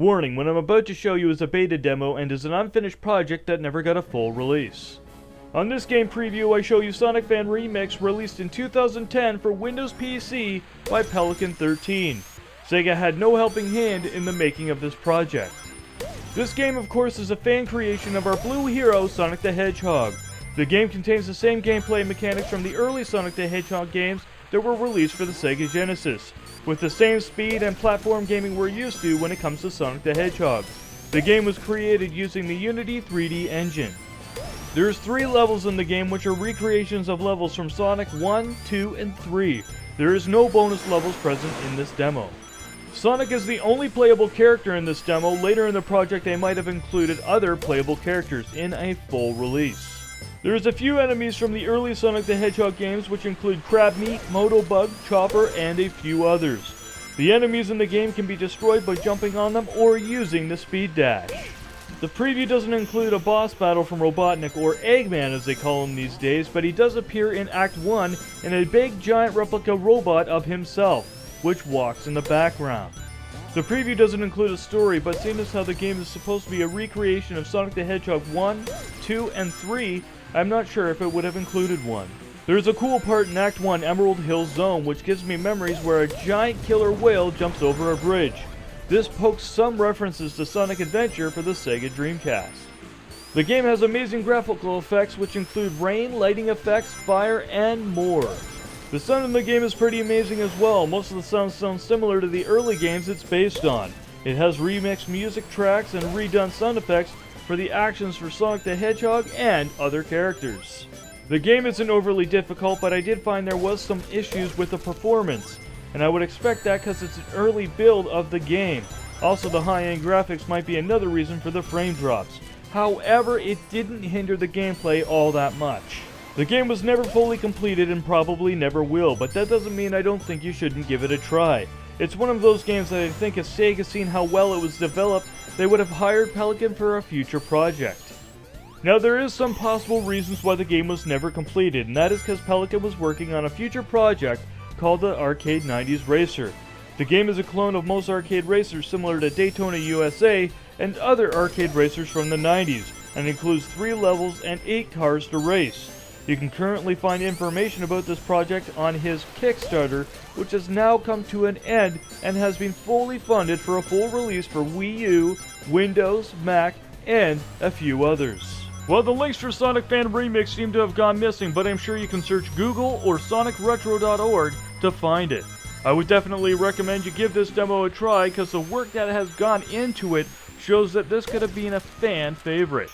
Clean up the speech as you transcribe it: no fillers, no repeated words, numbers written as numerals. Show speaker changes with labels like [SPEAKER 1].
[SPEAKER 1] Warning, what I'm about to show you is a beta demo and is an unfinished project that never got a full release. On this game preview, I show you Sonic Fan Remix released in 2010 for Windows PC by Pelican 13. Sega had no helping hand in the making of this project. This game, of course, is a fan creation of our blue hero, Sonic the Hedgehog. The game contains the same gameplay mechanics from the early Sonic the Hedgehog games that were released for the Sega Genesis, with the same speed and platform gaming we're used to when it comes to Sonic the Hedgehog. The game was created using the Unity 3D engine. There's 3 levels in the game which are recreations of levels from Sonic 1, 2, and 3. There is no bonus levels present in this demo. Sonic is the only playable character in this demo. Later in the project they might have included other playable characters in a full release. There's a few enemies from the early Sonic the Hedgehog games which include Crabmeat, Motobug, Chopper, and a few others. The enemies in the game can be destroyed by jumping on them or using the speed dash. The preview doesn't include a boss battle from Robotnik, or Eggman as they call him these days, but he does appear in Act 1 in a big giant replica robot of himself, which walks in the background. The preview doesn't include a story, but seeing as how the game is supposed to be a recreation of Sonic the Hedgehog 1, 2, and 3, I'm not sure if it would have included one. There's a cool part in Act 1 Emerald Hill Zone which gives me memories where a giant killer whale jumps over a bridge. This pokes some references to Sonic Adventure for the Sega Dreamcast. The game has amazing graphical effects which include rain, lighting effects, fire, and more. The sound in the game is pretty amazing as well. Most of the sounds sound similar to the early games it's based on. It has remixed music tracks and redone sound effects for the actions for Sonic the Hedgehog and other characters. The game isn't overly difficult, but I did find there was some issues with the performance, and I would expect that because it's an early build of the game. Also, the high-end graphics might be another reason for the frame drops. However, it didn't hinder the gameplay all that much. The game was never fully completed and probably never will, but that doesn't mean I don't think you shouldn't give it a try. It's one of those games that I think if Sega seen how well it was developed, they would have hired Pelican for a future project. Now there is some possible reasons why the game was never completed, and that is because Pelican was working on a future project called the Arcade 90s Racer. The game is a clone of most arcade racers similar to Daytona USA and other arcade racers from the 90s, and includes 3 levels and 8 cars to race. You can currently find information about this project on his Kickstarter, which has now come to an end and has been fully funded for a full release for Wii U, Windows, Mac, and a few others. Well, the links for Sonic Fan Remix seem to have gone missing, but I'm sure you can search Google or sonicretro.org to find it. I would definitely recommend you give this demo a try because the work that has gone into it shows that this could have been a fan favorite.